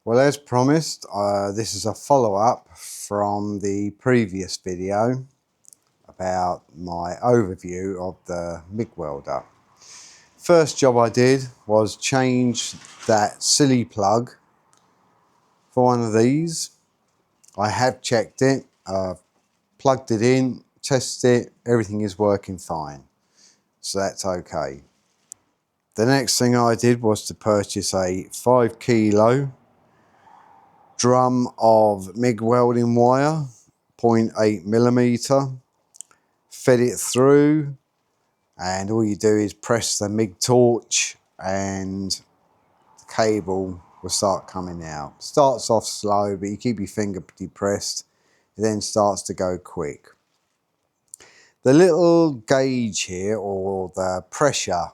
Well, as promised, this is a follow-up from the previous video about my overview of the MIG welder. First job I did was change that silly plug for one of these. I have checked it, plugged it in, tested it, everything is working fine. So that's okay. The next thing I did was to purchase a 5 kilo drum of MIG welding wire, 0.8 millimeter, fed it through, and all you do is press the MIG torch and the cable will start coming out. Starts off slow, but you keep your finger depressed, it then starts to go quick. The little gauge here, or the pressure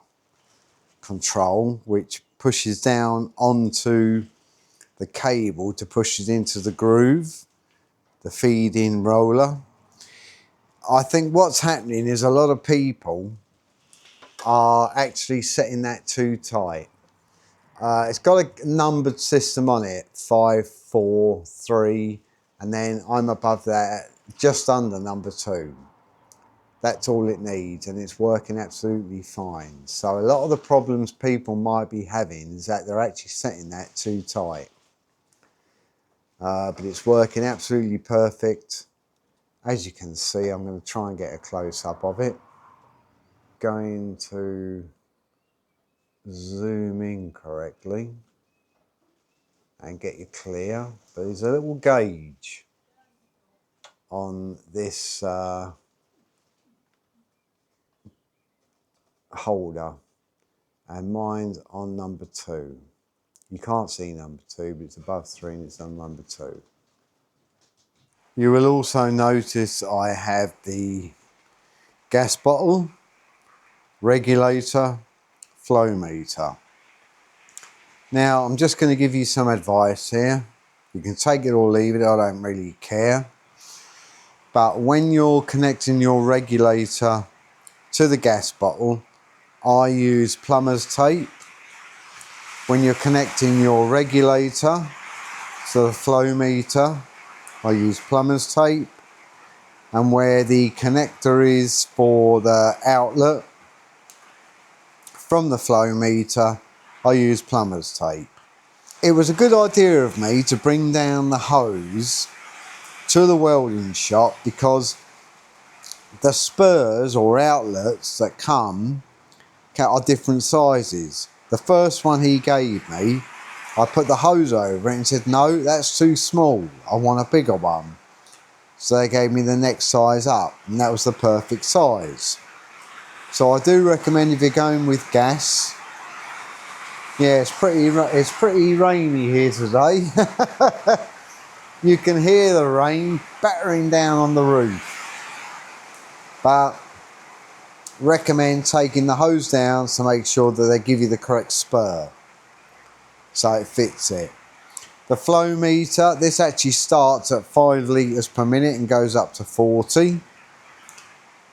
control, which pushes down onto the cable to push it into the groove, the feed-in roller. I think what's happening is a lot of people are actually setting that too tight. It's got a numbered system on it, 5, 4, 3, and then I'm above that, just under number 2. That's all it needs, and it's working absolutely fine. So a lot of the problems people might be having is that they're actually setting that too tight. But it's working absolutely perfect. As you can see, I'm going to try and get a close-up of it. Going to zoom in correctly and get you clear. But there's a little gauge on this holder, and mine's on number 2. You can't see number 2, but it's above 3 and it's on number 2. You will also notice I have the gas bottle, regulator, flow meter. Now I'm just going to give you some advice here. You can take it or leave it, I don't really care. But when you're connecting your regulator to the gas bottle, I use plumber's tape. When you're connecting your regulator to the flow meter, I use plumber's tape. And where the connector is for the outlet from the flow meter, I use plumber's tape. It was a good idea of me to bring down the hose to the welding shop because the spurs or outlets that come are different sizes. The first one he gave me, I put the hose over it and said, no, that's too small, I want a bigger one. So they gave me the next size up, and that was the perfect size. So I do recommend, if you're going with gas. Yeah, it's pretty rainy here today. You can hear the rain battering down on the roof. But recommend taking the hose down to make sure that they give you the correct spur, so it fits it. The flow meter, this actually starts at 5 litres per minute and goes up to 40.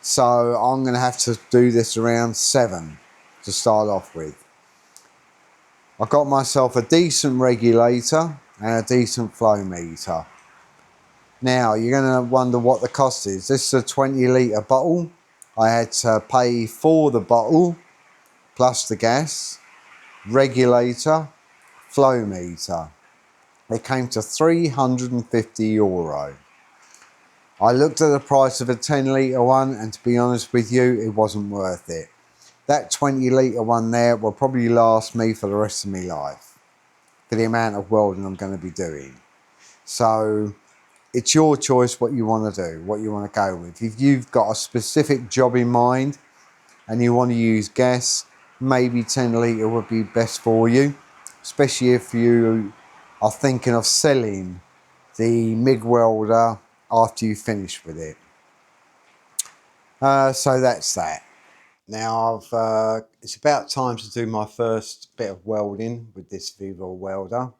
So I'm going to have to do this around 7 to start off with. I got myself a decent regulator and a decent flow meter. Now you're going to wonder what the cost is. This is a 20 litre bottle. I had to pay for the bottle plus the gas, regulator, flow meter. It came to €350. I looked at the price of a 10 litre one, and to be honest with you, it wasn't worth it. That 20 litre one there will probably last me for the rest of my life, for the amount of welding I'm going to be doing. So it's your choice what you want to do, what you want to go with. If you've got a specific job in mind and you want to use gas, maybe 10 litre would be best for you, especially if you are thinking of selling the MIG welder after you finish with it. So that's that. Now it's about time to do my first bit of welding with this VEVOR welder.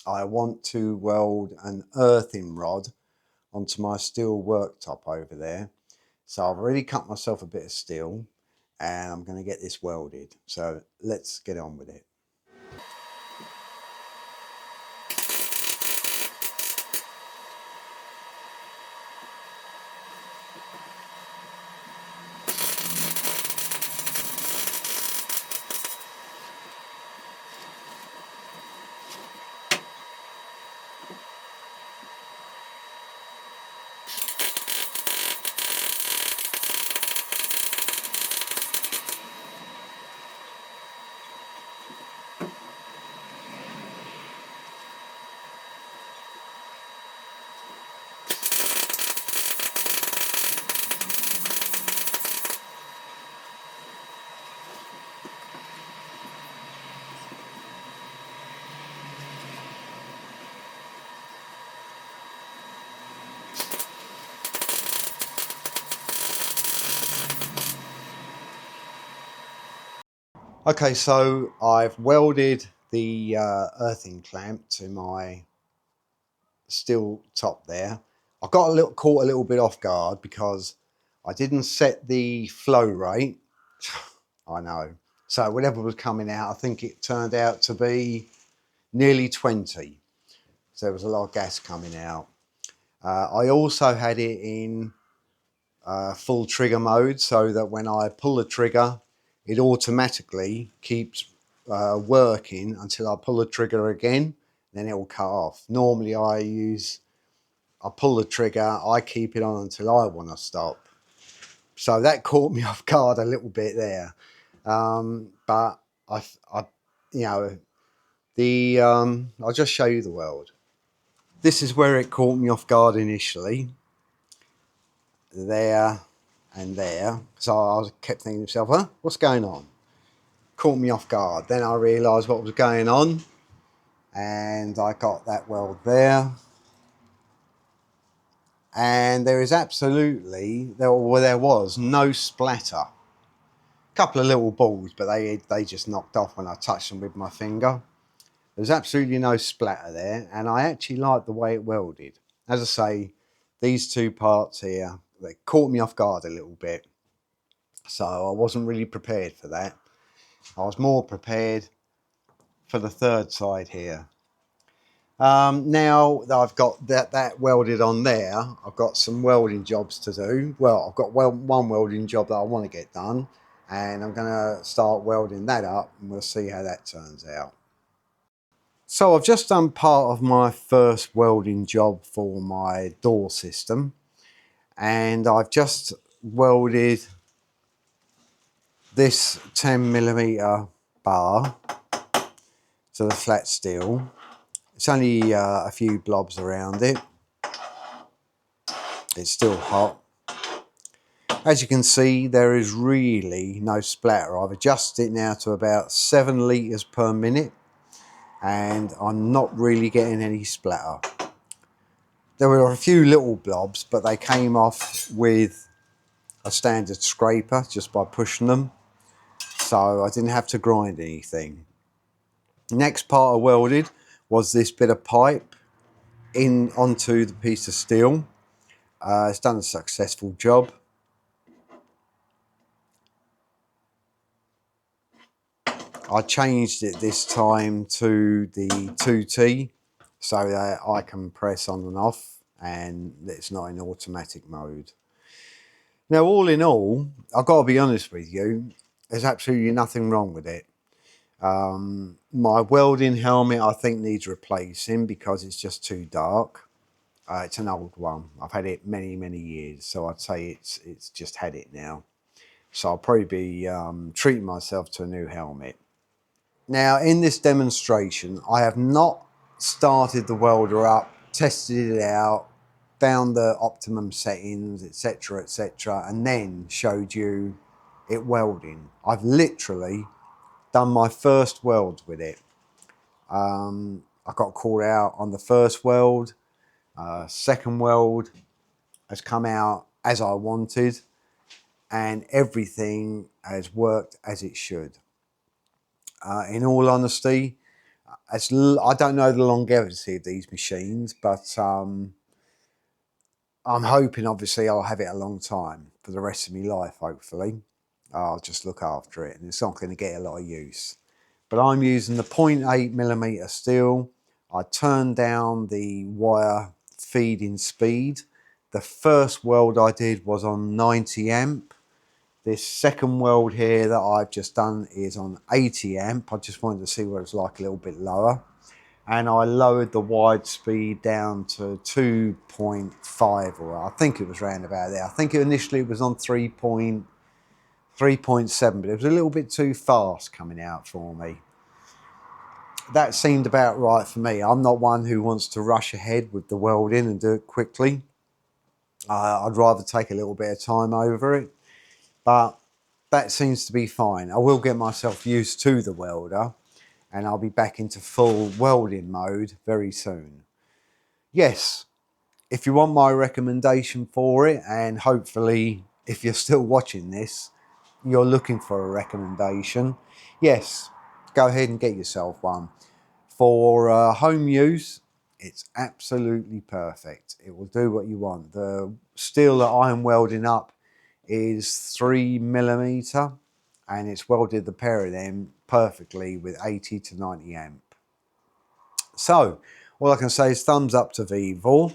I want to weld an earthing rod onto my steel worktop over there. So I've already cut myself a bit of steel and I'm going to get this welded. So let's get on with it. Okay, so I've welded the earthing clamp to my steel top there. I got caught a little bit off guard because I didn't set the flow rate. I know. So whatever was coming out, I think it turned out to be nearly 20. So there was a lot of gas coming out. I also had it in full trigger mode so that when I pull the trigger, it automatically keeps working until I pull the trigger again, then it will cut off. Normally I pull the trigger, I keep it on until I want to stop. So that caught me off guard a little bit there. But you know, I'll just show you the weld. This is where it caught me off guard initially. There and there. So I kept thinking to myself, huh, what's going on? Caught me off guard. Then I realised what was going on, and I got that weld there. And there is absolutely, there was no splatter. A couple of little balls, but they just knocked off when I touched them with my finger. There's absolutely no splatter there, and I actually like the way it welded. As I say, these two parts here, they caught me off guard a little bit. So I wasn't really prepared for that. I was more prepared for the third side here. Now that I've got that welded on there, I've got some welding jobs to do. Well, I've got one welding job that I want to get done, and I'm going to start welding that up, and we'll see how that turns out. So I've just done part of my first welding job for my door system, and I've just welded this 10mm bar to the flat steel. It's only a few blobs around it. It's still hot. As you can see, there is really no splatter. I've adjusted it now to about 7 litres per minute, and I'm not really getting any splatter. There were a few little blobs, but they came off with a standard scraper just by pushing them, so I didn't have to grind anything. Next part I welded was this bit of pipe in onto the piece of steel. It's done a successful job. I changed it this time to the 2T so that I can press on and off, and it's not in automatic mode. Now, all in all, I've got to be honest with you, there's absolutely nothing wrong with it. My welding helmet I think needs replacing because it's just too dark. It's an old one. I've had it many years, so I'd say it's just had it now. So I'll probably be treating myself to a new helmet. Now, in this demonstration, I have not started the welder up, tested it out, found the optimum settings, etc, and then showed you it welding. I've literally done my first weld with it. I got caught out on the first weld. Second weld has come out as I wanted, and everything has worked as it should. In all honesty, I don't know the longevity of these machines, but I'm hoping obviously I'll have it a long time for the rest of my life, hopefully. I'll just look after it, and it's not going to get a lot of use. But I'm using the 0.8mm steel. I turned down the wire feeding speed. The first weld I did was on 90 amp. This second weld here that I've just done is on 80 amp. I just wanted to see what it's like a little bit lower. And I lowered the wide speed down to 2.5, or I think it was around about there. I think initially it was on 3.7, but it was a little bit too fast coming out for me. That seemed about right for me. I'm not one who wants to rush ahead with the welding and do it quickly. I'd rather take a little bit of time over it. But that seems to be fine. I will get myself used to the welder, and I'll be back into full welding mode very soon. Yes, if you want my recommendation for it, and hopefully if you're still watching this, you're looking for a recommendation, yes, go ahead and get yourself one. For home use, it's absolutely perfect. It will do what you want. The steel that I'm welding up is 3mm, and it's welded the pair of them perfectly with 80 to 90 amp. So all I can say is thumbs up to VEVOR.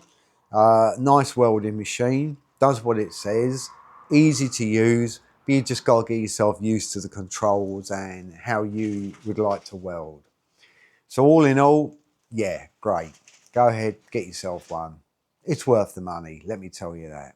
Nice welding machine, does what it says, easy to use, but you just got to get yourself used to the controls and how you would like to weld. So all in all, yeah, great. Go ahead, get yourself one. It's worth the money, let me tell you that.